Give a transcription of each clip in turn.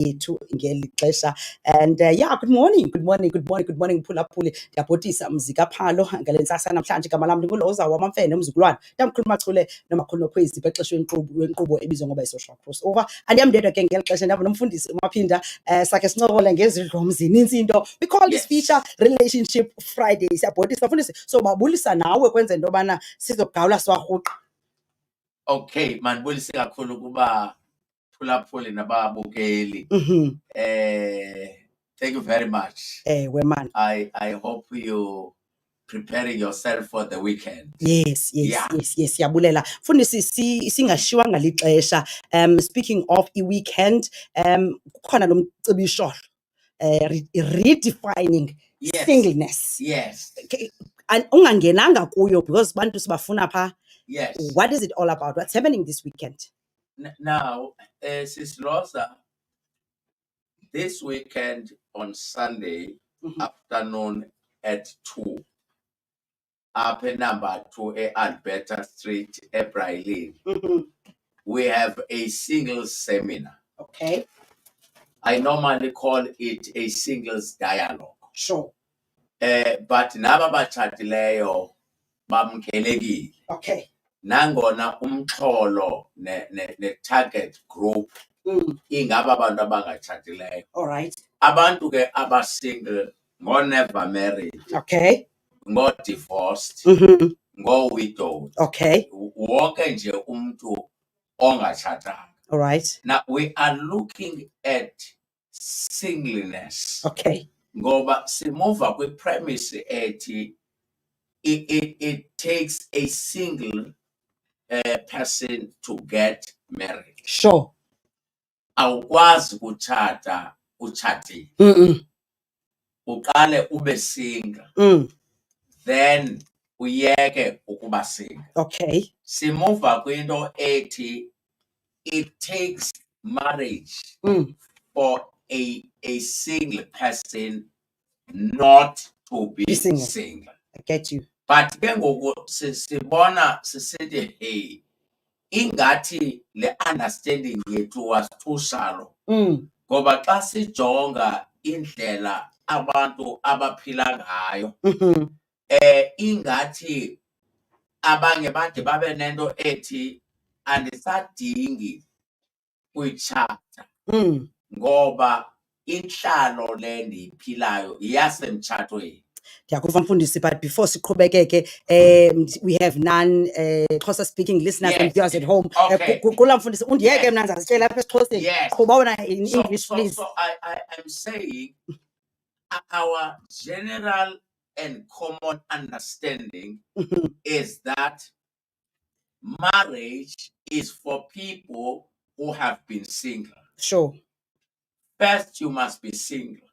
yethu ngeli xesha. And yeah, good morning mphulaphuli. Ndiyabhotisa mzikaphalo ngale ntsasa namhlanje. Igama lam ndinguLhoza WamaMfene, umzukulwane tamkhulu Machule nomakhulu Nokhwezi bexesha wenkqubo ebizwa ngoba yi-social crossover. Andiyamndedwa ke ngeli xesha ndihamba nomfundisi uMaphinda. Sakhe sincokole ngezidlo zinintsi into. We call this feature Relationship Friday. Siyabhotisa mfundisi, so babulisa nawe kwenza into yobana sizogawula siwarhuqa. Okay, mandibulise kakhulu kuba phulaphuli nababukeli. Thank you very much. Man. I hope you preparing yourself for the weekend. Yes. Siyabulela. Mfundisi singashiywanga lixesha. Speaking of weekend, kukhona lo mcibisho redefining singleness. Yes. Ungangenanga kuyo because bantu sibafuna pha. Yes. What is it all about? What's happening this weekend? Now, Sis Lhoza, this weekend on Sunday afternoon at 2, up at number 2 Alberta Street, Ebrailin, we have a singles seminar. Okay. I normally call it a singles dialogue. Sure. But naba batshatileyo bamkelekile. Okay. Nangona umxholo ne target group ingaba abantu abangatshatileyo. All right. Abantu ke abasingle, never married. Okay. Divorced. Widowed. Okay. Wonke nje umntu ongatshatanga. All right. Now we are looking at singleness. Okay. Ngoba simuva kwi premise ethi it takes a single person to get married. Sure. Awukwazi kutshata uchatile. Uqale ube single. Then uyeke ukuba single. Okay. Simuva kwinto ethi it takes marriage for a single person not to be single. I get you. But ke ngoku sibona sisithi hey, ingathi le understanding yethu was too shallow. Ngoba xa sijonga indlela abantu abaphila ngayo, ingathi abanye bade babe nento ethi andisadingi kuyitshata. Ngoba inhlalo le ndiyiphilayo iyasemtshatweni. Ndiyakuva mfundisi, but before siqhubekeke, we have none Xhosa speaking listeners and viewers at home. Kula mfundisi undiyeke mna ndizazitshela apha esiXhoseni. Qhuba wena in English please. So I'm saying our general and common understanding is that marriage is for people who have been single. Sure. First, you must be single.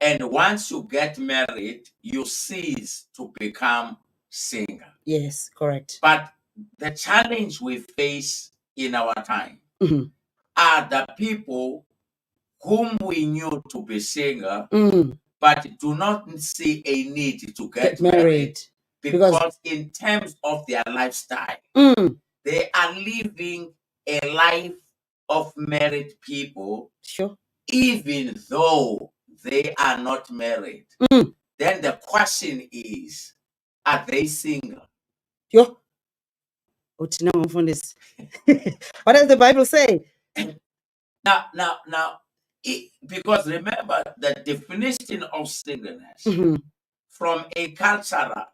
And once you get married, you cease to become single. Yes, correct. But the challenge we face in our time are the people whom we knew to be single, but do not see a need to get married. Because in terms of their lifestyle, they are living a life of married people. Sure. Even though they are not married. Then the question is, are they single? Yo. What does the Bible say? Now, because remember the definition of singleness from a cultural,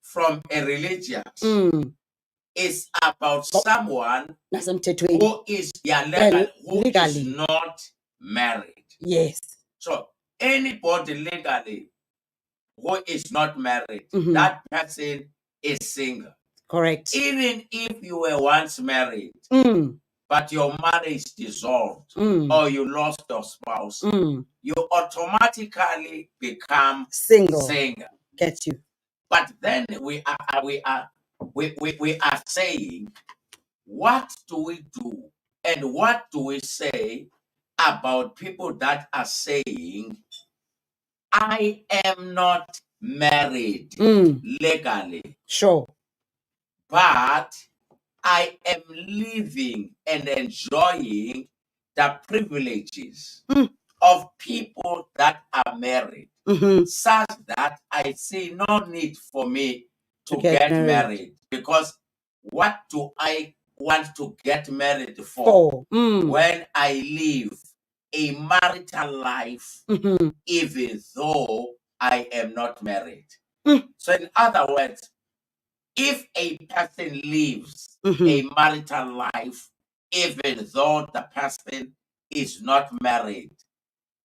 from a religious, is about someone who is legally not married. Yes. So anybody legally who is not married, that person is single. Correct. Even if you were once married, but your marriage dissolved or you lost your spouse, you automatically become single. Get you. But then we are saying, what do we do and what do we say about people that are saying, I am not married legally. Sure. But I am living and enjoying the the privileges of people that are married, such that I see no need for me to get married. Because what do I want to get married for when I live a marital life, even though I am not married? So in other words, if a person lives a marital life, even though the person is not married,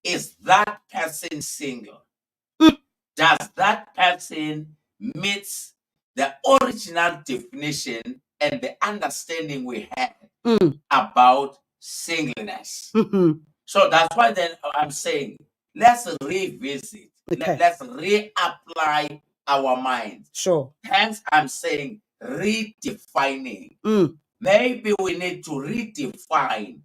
is that person single? Does that person meet the original definition and the understanding we had about singleness? So that's why then I'm saying, let's revisit, let's reapply our minds. Sure. Hence, I'm saying redefining. Maybe we need to redefine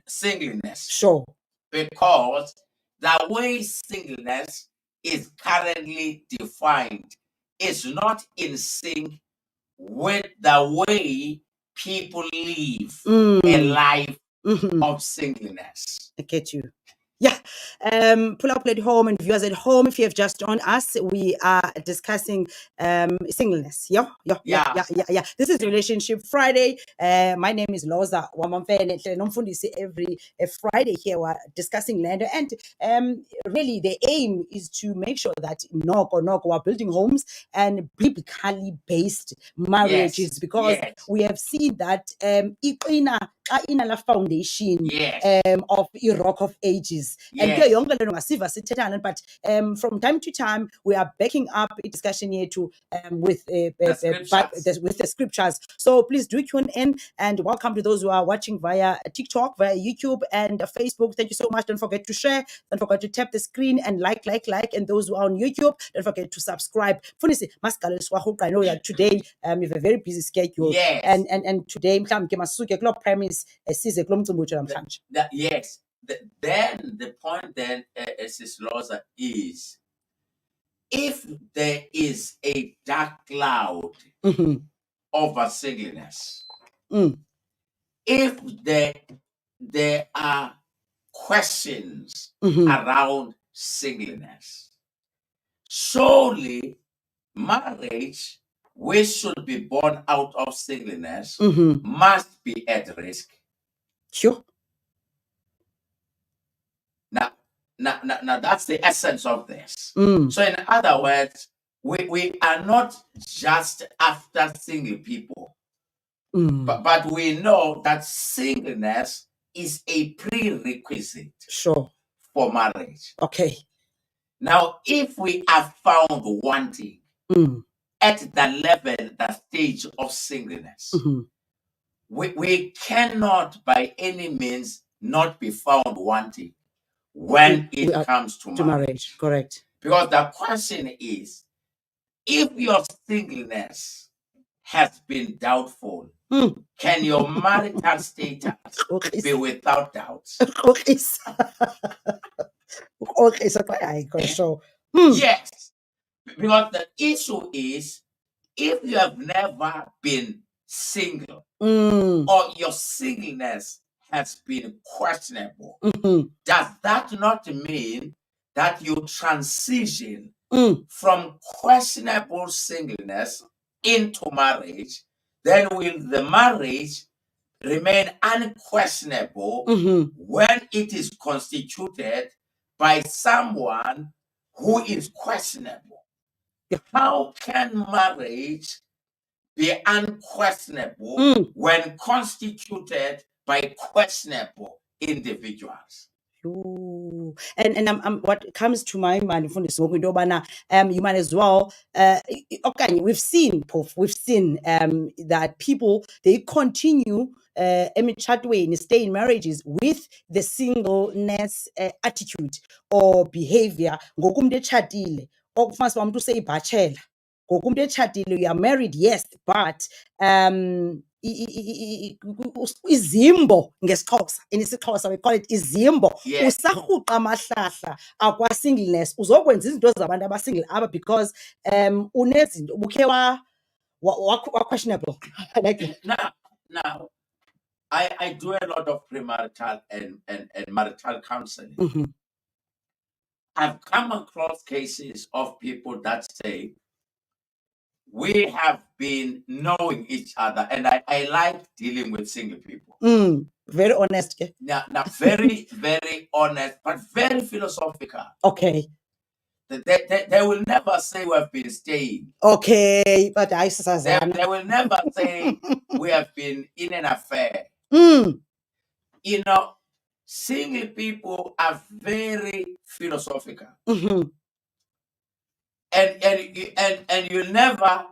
singleness. Sure. Because the way singleness is currently defined is not in sync with the way people live a life of singleness. I get you. Yeah. Pull up at home and viewers at home, if you have just joined us, we are discussing singleness. Yeah. This is Relationship Friday. My name is Lhoza WamaMfene. Every Friday here we're discussing land, and really the aim is to make sure that we're building homes and biblically based marriages, because we have seen that la foundation of Rock of Ages. And but from time to time we are backing up a discussion here to with the scriptures. So please do tune in, and welcome to those who are watching via TikTok, via YouTube and Facebook. Thank you so much. Don't forget to share, don't forget to tap the screen and like, and those who are on YouTube, don't forget to subscribe. I know that today you have a very busy schedule, and today premise yes. Then the point then, Sis Lhoza, is if there is a dark cloud over singleness, if there are questions around singleness, surely marriage, which should be born out of singleness, must be at risk. Sure. Now that's the essence of this. So in other words, we are not just after single people, but we know that singleness is a prerequisite for marriage. Okay. Now, if we are found wanting at the level, the stage of singleness, we cannot by any means not be found wanting when it comes to marriage. Correct. Because the question is, if your singleness has been doubtful, can your marital status be without doubts? Yes. Because the issue is, if you have never been single, or your singleness has been questionable, does that not mean that you transition from questionable singleness into marriage? Then will the marriage remain unquestionable when it is constituted by someone who is questionable? How can marriage be unquestionable when constituted by questionable individuals? And what comes to my mind, you might as well okay, we've seen that people, they continue stay in marriages with the singleness attitude or behavior. You are married, yes, but izimbo ngesixhosa, in isiXhosa we call it izimbo. Usarhuqa amahlahla akwa-singleness, uzokwenza izinto zabantu abasingle aba because unezinto ubukhe wa questionable. Now I do a lot of premarital and marital counseling. Mm-hmm. I've come across cases of people that say, we have been knowing each other, and I like dealing with single people. Very honest. Okay? Now, very, very honest, but very philosophical. Okay. They will never say we have been staying. Okay, but I They will never say we have been in an affair. You know, single people are very philosophical. Mm-hmm. And you'll never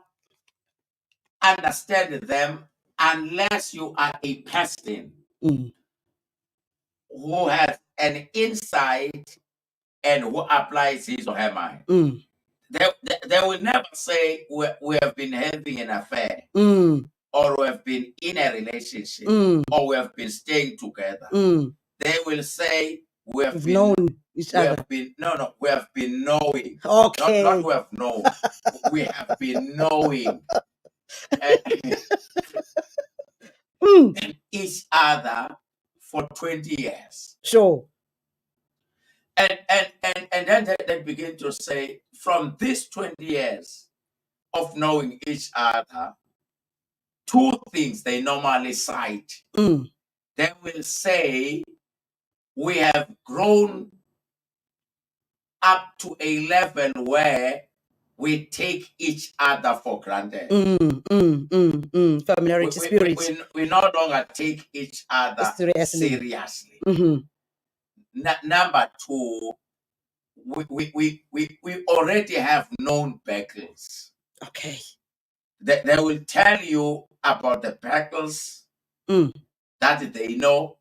understand them unless you are a person who has an insight and who applies his or her mind. They will never say we have been having an affair, or we have been in a relationship, or we have been staying together. They will say we have been known each other. We have been knowing. Okay. Not we have known. We have been knowing each other for 20 years. Sure. And then they begin to say, from these 20 years of knowing each other, two things they normally cite. They will say, we have grown up to a level where we take each other for granted. Familiarity spirit. We no longer take each other seriously. Number two, we already have known battles. Okay. They will tell you about the battles that they know.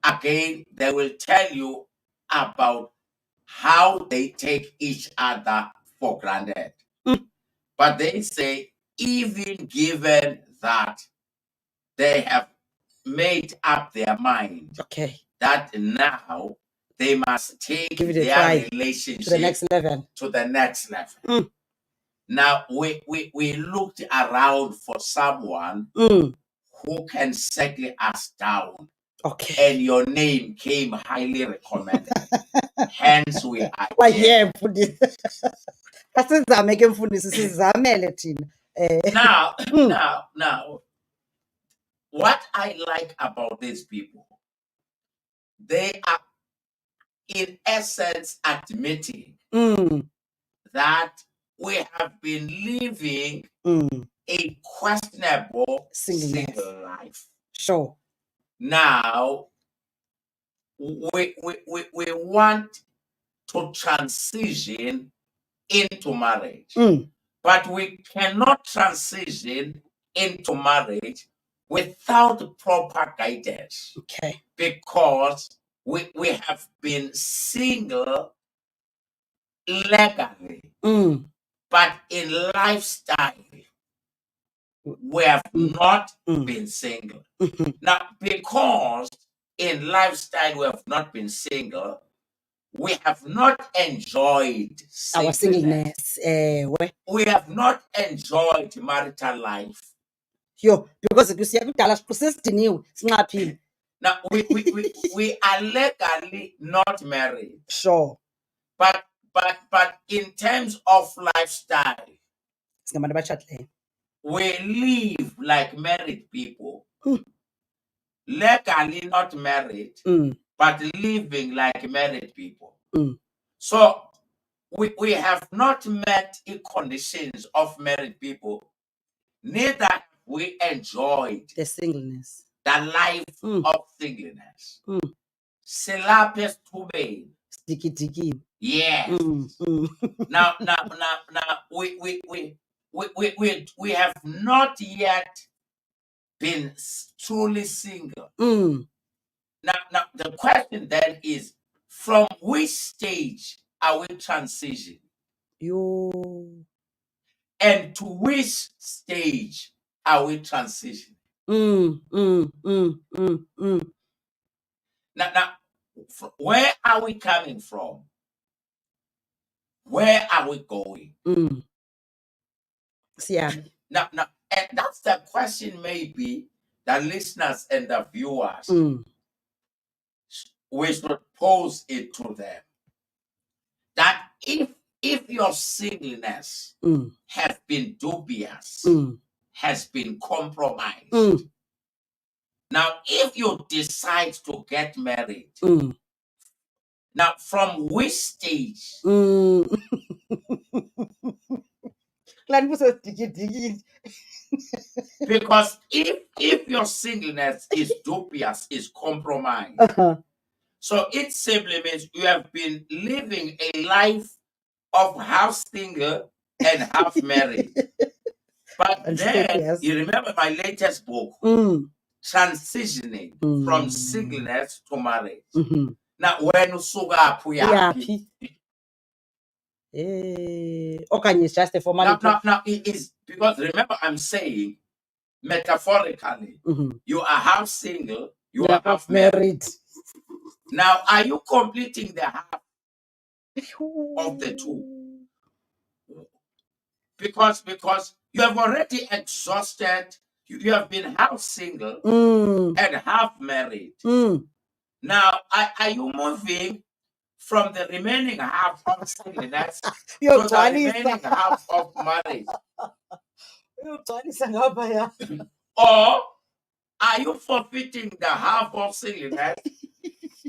Again, they will tell you about how they take each other for granted. But they say, even given that they have made up their mind, okay, that now they must take their relationship to the next level. Now, we looked around for someone who can settle us down. Okay. And your name came highly recommended. Hence, we are here. Now, what I like about these people, they are in essence admitting that we have been living a questionable single life. Sure. Now, we want to transition into marriage. But we cannot transition into marriage without proper guidance. Okay. Because we have been single legally, but in lifestyle, we have not been single. Now, because in lifestyle we have not been single, we have not enjoyed our singleness. We have not enjoyed marital life. Because now we are legally not married. Sure. But in terms of lifestyle, we live like married people. Legally not married, but living like married people. So we have not met the conditions of married people. Neither have we enjoyed the singleness, the life of singleness. Silapes tube. Sticky. Yes. Now, we have not yet been truly single. Now, the question then is, from which stage are we transitioning? And to which stage are we transitioning? Now, where are we coming from? Where are we going? Yeah. Now, and that's the question maybe the listeners and the viewers, we should pose it to them that if your singleness has been dubious, has been compromised, now if you decide to get married, now from which stage? Because if your singleness is dubious, is compromised, so it simply means you have been living a life of half single and half married. But then you remember my latest book, transitioning from singleness to marriage. Now when Uyaphi? Okanye it's just a formality. now it is, because remember I'm saying metaphorically, you are half single, you are half married. Now, are you completing the half of the two? Because you have already exhausted, you have been half single and half married. Now, are you moving from the remaining half of singleness to the remaining half of marriage? Or are you forfeiting the half of singleness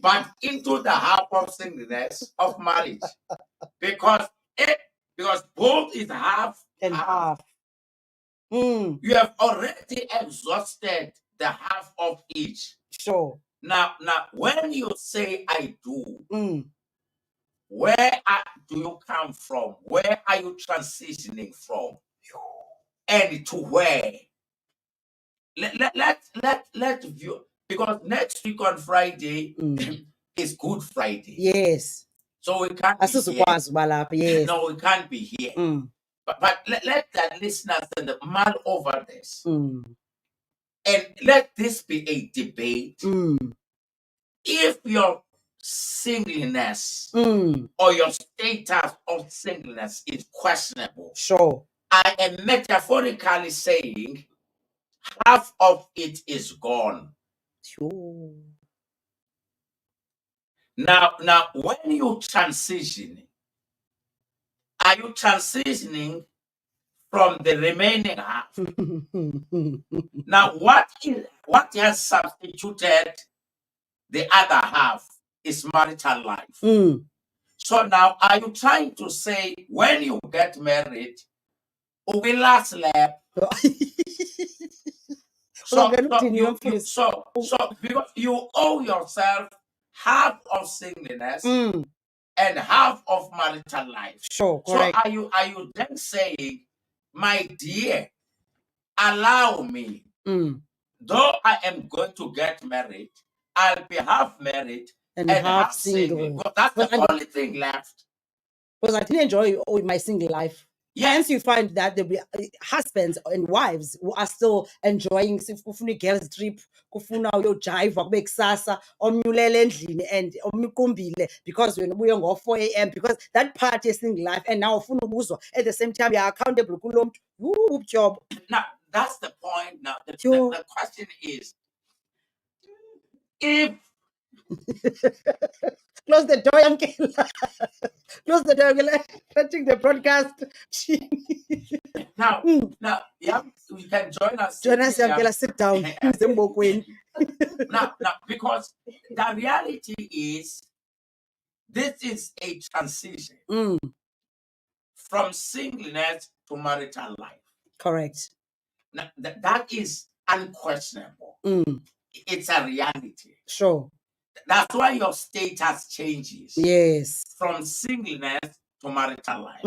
but into the half of singleness of marriage? Because both is half and half. You have already exhausted the half of each. Sure. Now, when you say I do, where do you come from? Where are you transitioning from? And to where? Let's view, because next week on Friday is Good Friday. Yes. So we can't be here. Yes. No, we can't be here. But let the listeners and the mull over this. And let this be a debate. If your singleness or your status of singleness is questionable, sure, I am metaphorically saying half of it is gone. Sure. Now, when you transition, are you transitioning from the remaining half? Now, what has substituted the other half is marital life. So now, are you trying to say when you get married, we last lap? So because you owe yourself half of singleness and half of marital life. Sure, correct. So are you then saying, my dear, allow me, though I am going to get married, I'll be half married and half single. Because that's the only thing left. Because I didn't enjoy my single life. Yes. Hence, you find that the husbands and wives who are still enjoying kufuna girls trip, kufuna uyojive kube kusasa, omnyulele endlini and omikumbile because when we go 4 a.m. because that part is single life and now ufuna ubuzwa at the same time you're accountable kulo mntu job. Now that's the point. Now the question is, if close the door, uncle. Close the door, uncle. Touching the broadcast. Now, yeah, you can join us. Join us, uncle. Sit down. now, because the reality is, this is a transition from singleness to marital life. Correct. Now, that is unquestionable. It's a reality. Sure. That's why your status changes. Yes. From singleness to marital life.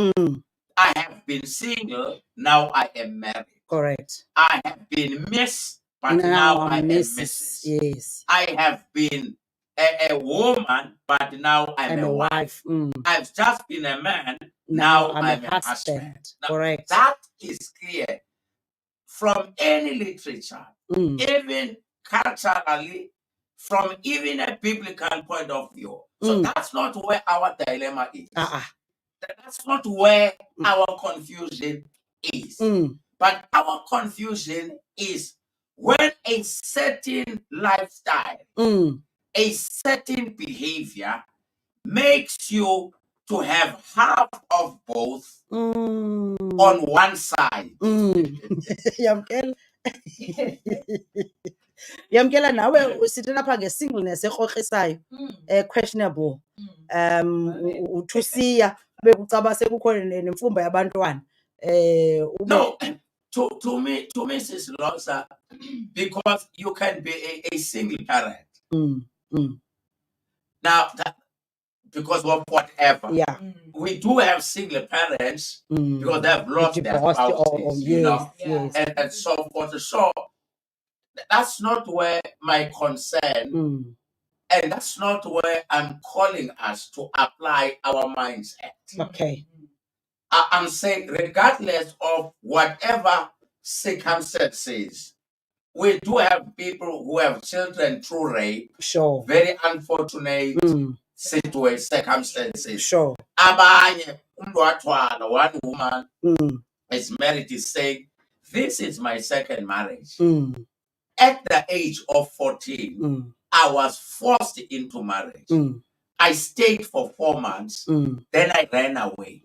I have been single, now I am married. Correct. I have been Miss, but now I am Mrs. Yes. I have been a woman, but now I'm a wife. I've just been a man, now I'm a husband. Now, correct. That is clear from any literature, even culturally, from even a biblical point of view. So that's not where our dilemma is. That's not where our confusion is. But our confusion is when a certain lifestyle, a certain behavior makes you to have half of both on one side. Yamkela. Yamkela nawe usithi lapha nge-singleness ekrohlisayo questionable uthusiya bekucaba sekukhona nemfumba yabantwana No, to me Sis Lhoza, because you can be a single parent. Now because of whatever. Yeah. We do have single parents because they have lost their spouses, yes. and so forth. So that's not where my concern, and that's not where I'm calling us to apply our mindset. Okay. I'm saying, regardless of whatever circumstances, we do have people who have children through rape. Sure. Very unfortunate circumstances. Sure. Abanye, one woman is married, is saying, this is my second marriage. At the age of 14, I was forced into marriage. I stayed for 4 months. Then I ran away.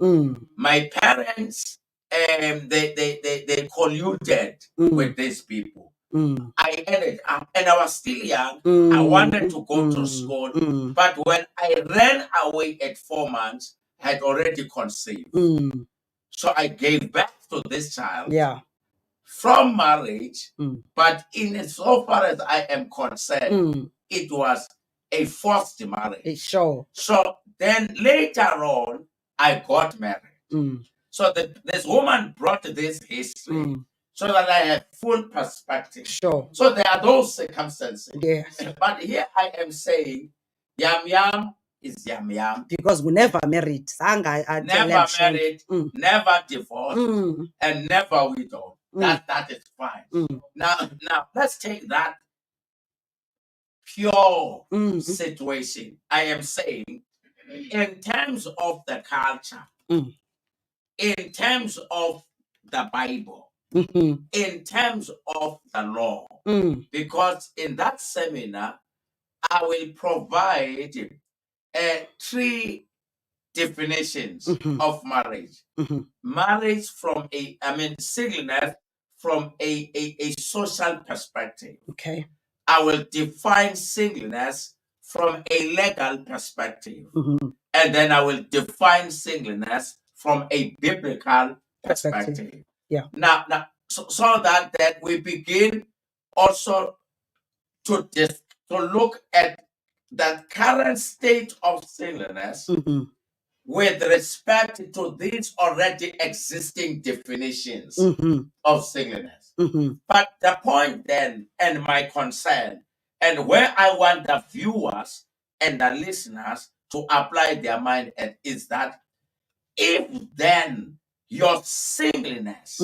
My parents, they colluded with these people. I ended up, and I was still young. I wanted to go to school, but when I ran away at 4 months, I had already conceived. So I gave birth to this child. Yeah. From marriage, but in so far as I am concerned, it was a forced marriage. Sure. So then later on, I got married. So this woman brought this history so that I have full perspective. Sure. So there are those circumstances. Yes. But here I am saying, yam yam is yam yam. Because we never married. Never married, never divorced, and never widowed. That is fine. Now let's take that pure situation. I am saying, in terms of the culture, in terms of the Bible, in terms of the law, because in that seminar, I will provide 3 definitions of marriage. Marriage from singleness from a social perspective. Okay. I will define singleness from a legal perspective. And then I will define singleness from a biblical perspective. Yeah. Now so that we begin also to look at the current state of singleness with respect to these already existing definitions of singleness. But the point then, and my concern, and where I want the viewers and the listeners to apply their mind at, is that if then your singleness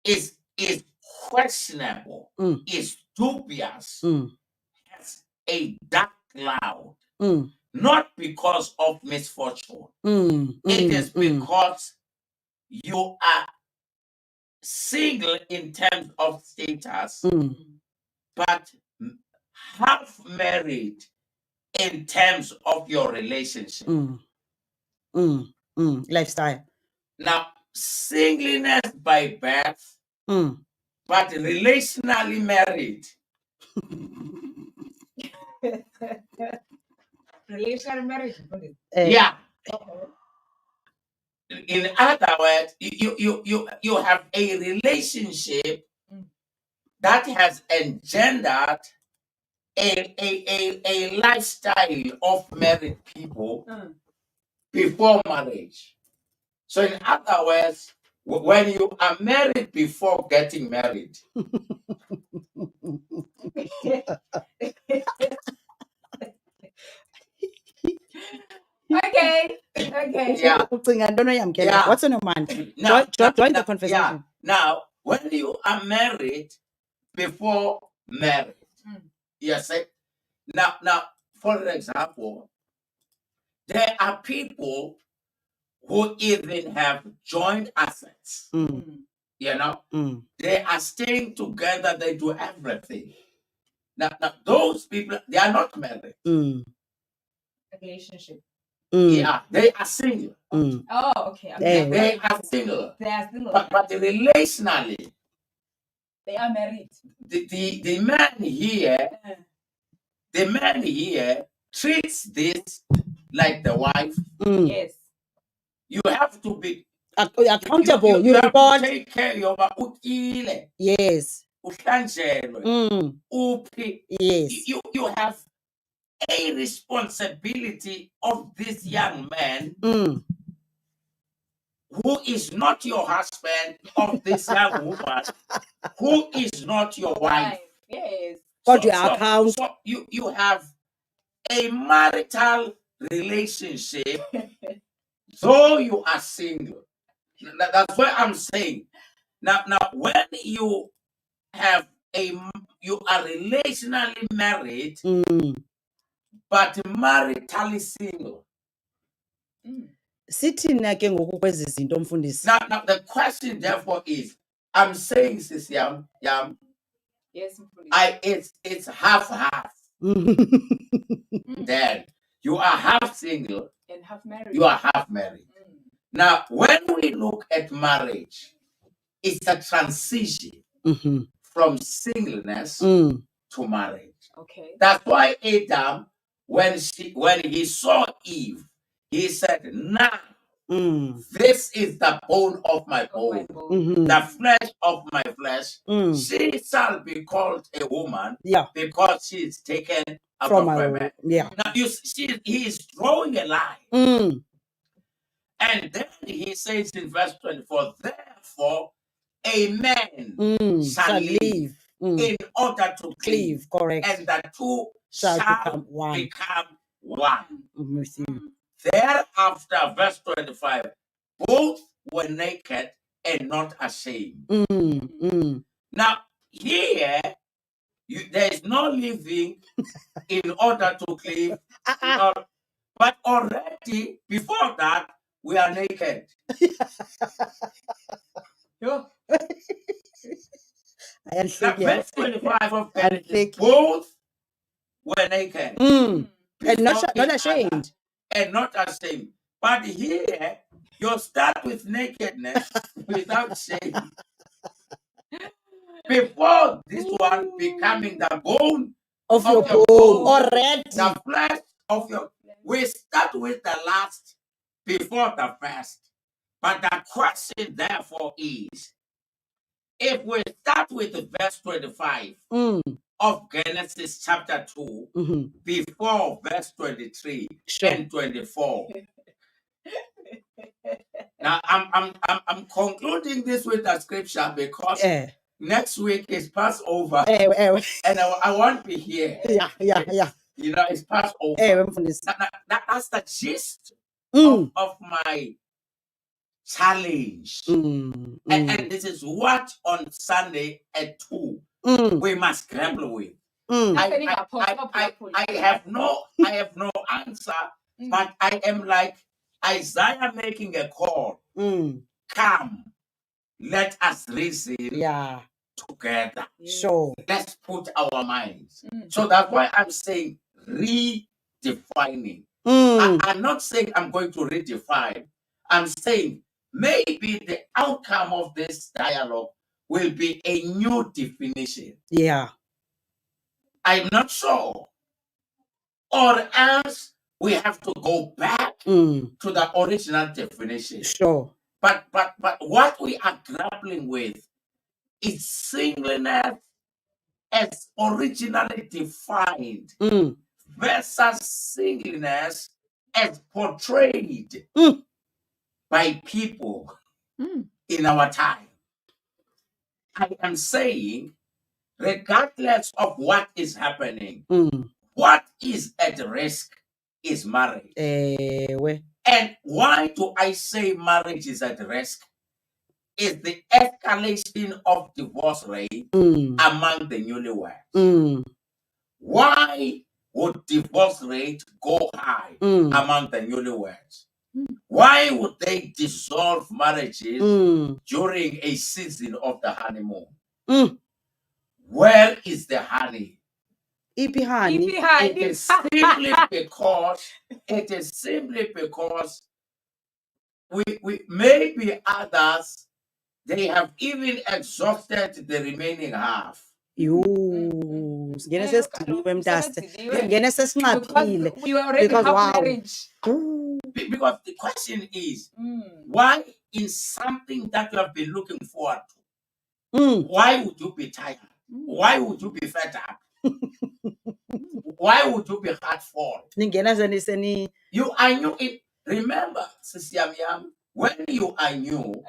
is questionable, is dubious, has a dark cloud, not because of misfortune. It is because you are single in terms of status, but half married in terms of your relationship. Lifestyle. Now, singleness by birth, but relationally married. Relational marriage. Yeah. In other words, you have a relationship that has engendered a lifestyle of married people before marriage. So in other words, when you are married before getting married, Okay. yeah. Yeah. What's on your mind? Join the conversation. Yeah. Now, when you are married before marriage, yes. Now, for example, there are people who even have joint assets. You know, they are staying together. They do everything. Now those people, they are not married. Relationship. Yeah, they are single. Oh, okay. They are single. They are single. But relationally, they are married. The man here treats this like the wife. Yes. You have to be accountable. You have report. to take care of your Yes. Yes. You have a responsibility of this young man who is not your husband, of this young woman who is not your wife. Yes. So you have a marital relationship, though you are single. That's what I'm saying. Now, when you are relationally married, but maritally single. Sithina ke ngoku kwezi zinto mfundisi. Now the question therefore is, I'm saying this yam. Yes, it's half. Then you are half single and half married. You are half married. Now, when we look at marriage, it's a transition from singleness to marriage. Okay. That's why Adam, when he saw Eve, he said, "Now this is the bone of my bone, the flesh of my flesh. She shall be called a woman, because she is taken out from of my man." Yeah. Now he is drawing a line. And then he says in verse 24, therefore a man shall live in order to cleave, correct, and the two shall become one. Thereafter, verse 25, both were naked and not ashamed. Now, here, there is no living in order to cleave, but already before that, we are naked. Now, verse 25 of Genesis, both were naked and not ashamed. And not ashamed. But here, you start with nakedness without shame. Before this one becoming the bone of your bone already. The flesh of your. We start with the last before the first. But the question therefore is, if we start with verse 25 of Genesis chapter 2, before verse 23 and 24. Now I'm concluding this with the scripture because next week is Passover, and I won't be here. Yeah. You know, it's Passover. That's the gist of my challenge. And this is what on Sunday at 2 we must grapple with. I have no answer, but I am like Isaiah making a call. Come, let us reason together. Sure. Let's put our minds. So that's why I'm saying redefining. I'm not saying I'm going to redefine. I'm saying maybe the outcome of this dialogue will be a new definition. Yeah. I'm not sure. Or else we have to go back to the original definition. Sure. But what we are grappling with is singleness as originally defined versus singleness as portrayed by people in our time. I am saying, regardless of what is happening, what is at risk is marriage. And why do I say marriage is at risk? Is the escalation of divorce rate among the newlyweds. Why would divorce rate go high among the newlyweds? Why would they dissolve marriages during a season of the honeymoon? Where is the honey? Ipi honey. It is simply because we maybe others, they have even exhausted the remaining half. Ngene sesidiliwe mntase. Ngene Because sesinqaphile. you already Because, have wow. marriage. Because the question is, why in something that you have been looking forward to, why would you be tired? Why would you be fed up? Why would you be heartful? Ningena seni. You are new. Remember, Sister Yam, when you are new,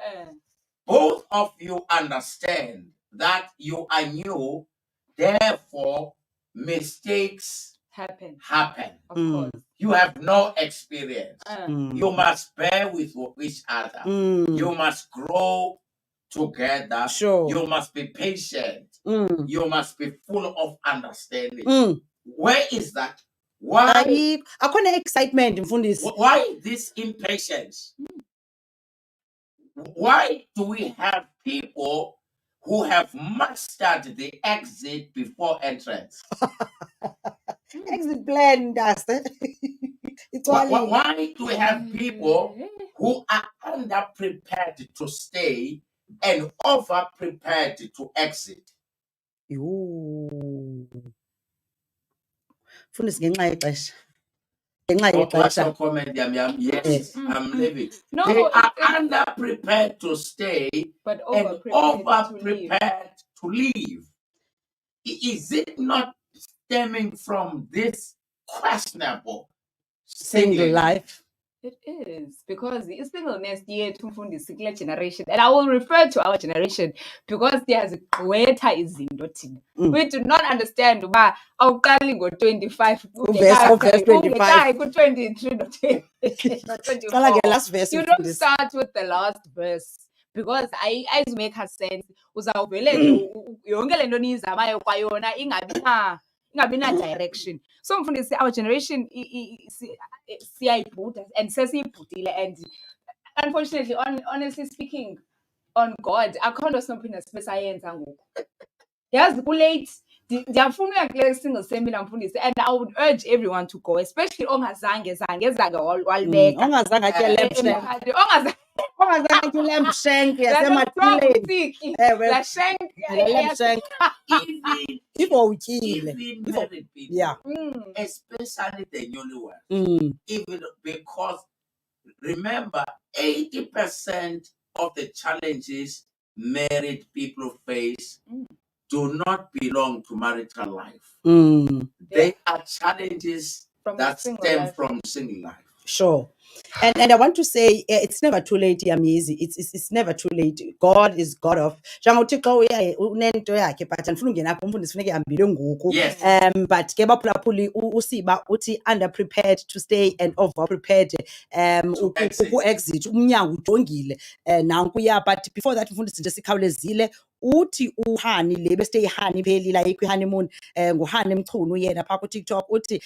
both of you understand that you are new, therefore mistakes happen. Of course. You have no experience. You must bear with each other. You must grow together. Sure. You must be patient. You must be full of understanding. Where is that? Why? Akhona excitement mfundisi. Why this impatience? Why do we have people who have mastered the exit before entrance? Exit plan, Dasta. Why do we have people who are under-prepared to stay and over-prepared to exit? Mfundisi ngenxa yexesha. What's your comment, Yam? Yes, I'm leaving. No, they are under-prepared to stay but and over-prepared to leave. Is it not stemming from this questionable single life? It is, because the singleness yethu mfundisi kule generation, and I will refer to our generation because siyazigqwetha izinto thina. We do not understand uba awuqali ngo-25 ungekayi ku-23 no-24. Last verse. You don't start with the last verse because ayizumake sense. Uzawuvele yonke le nto niyizamayo kwayona ingabi na-direction. So mfundisi, our generation siyayibhuda and sesiyibhudile, and unfortunately, honestly speaking, on God, akho nto sinophinda sibe sayenza ngoku. Yazi kulate. Ndiyafuna uya kule single seminar mfundisi, and I would urge everyone to go, especially ongazange walibeka. Ongazange atye lamp shank yasematuleni. La shank. Even married people, yeah. Especially the newlyweds, even because remember 80% of the challenges married people face do not belong to marital life. They are challenges that stem from single life. Sure. And I want to say it's never too late, Yamizi. It's never too late. God is God of Jangothixo unento yakhe, but andifuna ungena apho umfundisi funeke ehambile ngoku. But ke baphulaphuli usiba uthi under-prepared to stay and over-prepared ku-exit. Umnyango ujongile nankuya, but before that umfundisi nje sikhawulezile uthi uhani le beste ihani phelile ayikho ihoneymoon nguhani emchunu yena phaa ku-TikTok uthi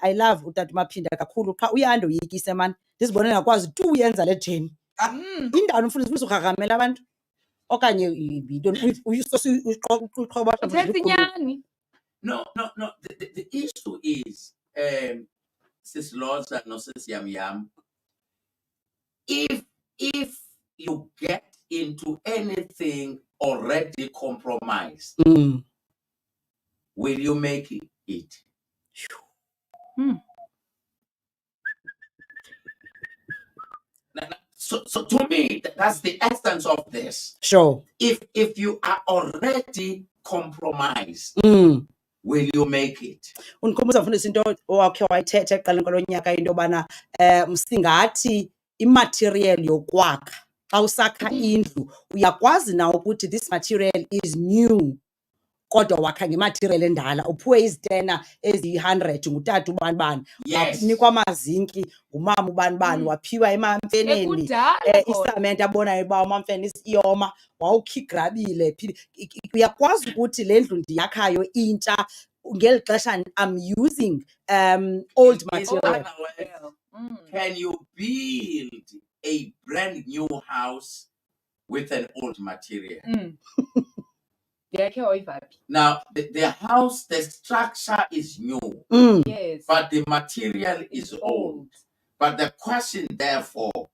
I love utata Maphinda kakhulu xa uyanda uyikise man ndizibone ngakwazi tu uyenza le jeni indawoni mfundisi ukurhagamela abantu okanye No. The issue is Sis Lhoza no Sis Yam, if you get into anything already compromised, will you make it? So to me, that's the essence of this. Sure. If you are already compromised, will you make it? Undikhumbula mfundisi into owakhe wayithetha ekuqaleni kwalo nyaka into yobana singathi imaterial yokwakha xa usakha indlu uyakwazi na ukuthi this material is new kodwa wakha ngematerial endala uphiwe izitena eziyi-100 ngutata ubani wanikwa amazinki ngumama ubani waphiwa eMamfeneni isamente abonayo uba uMamfene iyoma wawukhigrabile. Uyakwazi ukuthi le ndlu ndiyakhayo intsha ngeli xesha I'm using old material. can you build a brand new house with an old material? Now, the house, the structure is new, Yes. but the material is old. But the question, therefore,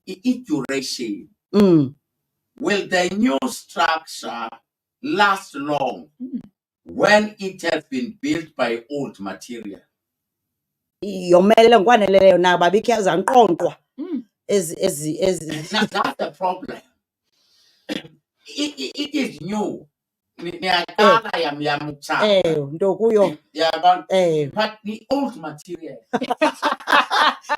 is duration. Will the new structure last long when it has been built by old material? Yomelele ngokwaneleyo nabo abikho azanqonqwa Now, that's the problem. It is new. Niyaqala yamthatha. nto kuyo Yabona? But the old material.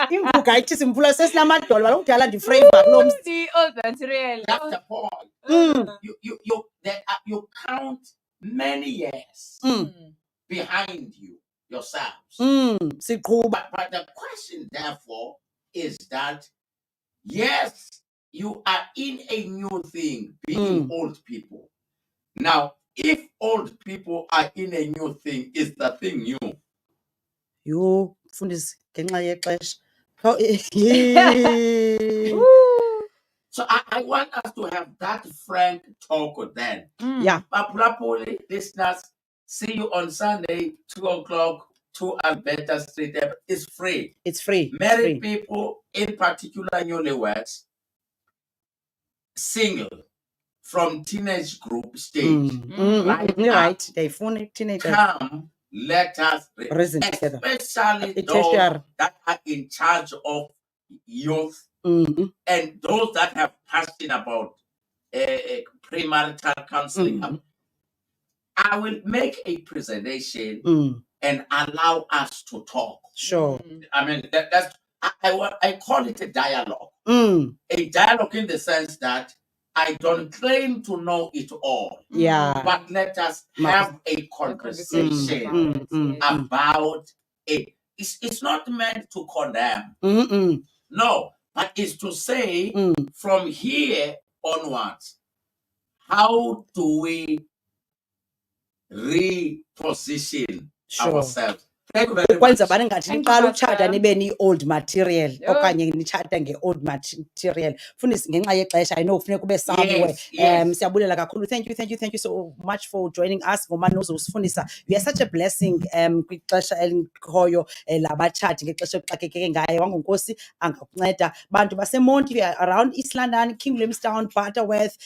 inguga ithi simvula sesinamadolo kaloku kudala ndifreyva kulo mzi. The old material. That's the point. You count many years behind you yourselves. Siqhuba. But the question, therefore, is that yes, you are in a new thing, being old people. Now, if old people are in a new thing, is the thing new? Yho, mfundisi ngenxa yexesha. So I want us to have that frank talk then. Yeah. Papulapuli, listeners, see you on Sunday, 2:00, 2 Alberta Street. It's free. It's free. Married people, in particular newlyweds, single, from teenage group stage. Right You're now, right. They phone teenagers. come, let us Reason together. especially It's those tertiary. that are in charge of youth and those that have passion about premarital counseling. I will make a presentation and allow us to talk. Sure. I mean, that's I call it a dialogue. A dialogue in the sense that I don't claim to know it all. Yeah. But let us have a conversation about it. It's not meant to condemn. No, but it's to say from here onwards, how do we reposition ourselves? Thank you very Ukwenza much. bani ngathi niqala utshata nibe ni-old material okanye nitshata nge-old material. Fundisi ngenxa yexesha I know kufuneka ube somewhere. Yes. Siyabulela kakhulu. Thank you so much for joining us. Ngomani ozosifundisa. You are such a blessing kwixesha elikhoyo labatshati ngexesha exakekeke ngayo. Wangunkosi angakunceda. Bantu baseMonti, we are around East London, King Williamstown, Butterworth,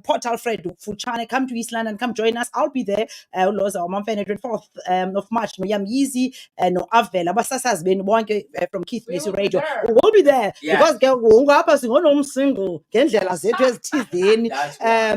Port Alfred, Futshane. Come to East London, come join us. I'll be there. Lhoza WamaMfene, 24th of March. Yamyizi no Avela abasasazi beni bonke from Keith Macy Radio. We will be there because ke ngapha singonomsingle ngendlela zethu ezithizeni.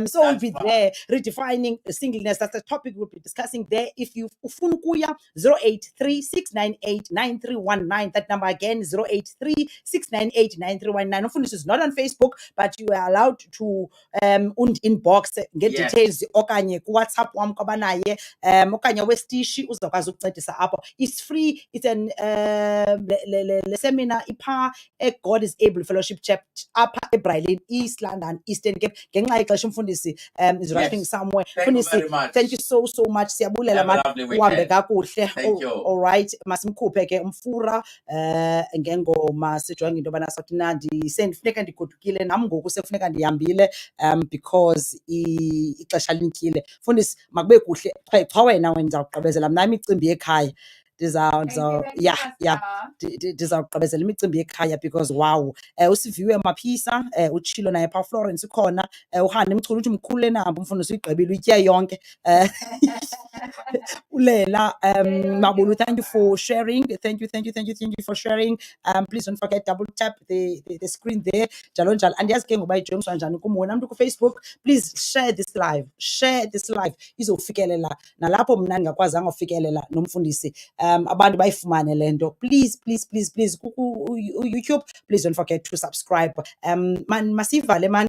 So we'll be there redefining singleness. That's the topic we'll be discussing there. If you ufuna ukuya 0836989319. That number again 0836989319. Ufundisi is not on Facebook, but you are allowed to inbox get details okanye ku WhatsApp wam kwabanaye okanye westishi uzokwazi ukuncedisa apho. It's free. It's an le seminar ipha God is Able Fellowship Church apha eBraileni, East London, Eastern Cape. Ngenxa ixesha umfundisi is rushing somewhere. Thank you very much. Thank you so much. Siyabulela man. Uhambe kakuhle. Thank you. All right. Masimkhuphe ke umfura ngengoma sijonge into bana sathi nandi sendifuneka ndigodukile nam ngoku sekufuneka ndihambile because ixesha linyukile. Mfundisi makube kuhle. Cha wena ndizawugqibezela mna imicimbi ekhaya. Ndizawugqibezela imicimbi ekhaya because wow. Usiviwe Maphisa, utshilo naye pha Florence ukhona, uhande mchulu uthi mkhulu nabo umfundisi uyigqibile uyitye yonke. Ulela Mabulu, thank you for sharing. Thank you for sharing. Please don't forget double tap the screen there. Njalo njalo. Andiyazi ke ngoba ijongiswa njani kumona umuntu ku Facebook. Please share this live. Izofikelela nalapho mna ndingakwazanga ufikelela nomfundisi. Abantu bayifumane lento. Please ku YouTube, please don't forget to subscribe. Man masivale man.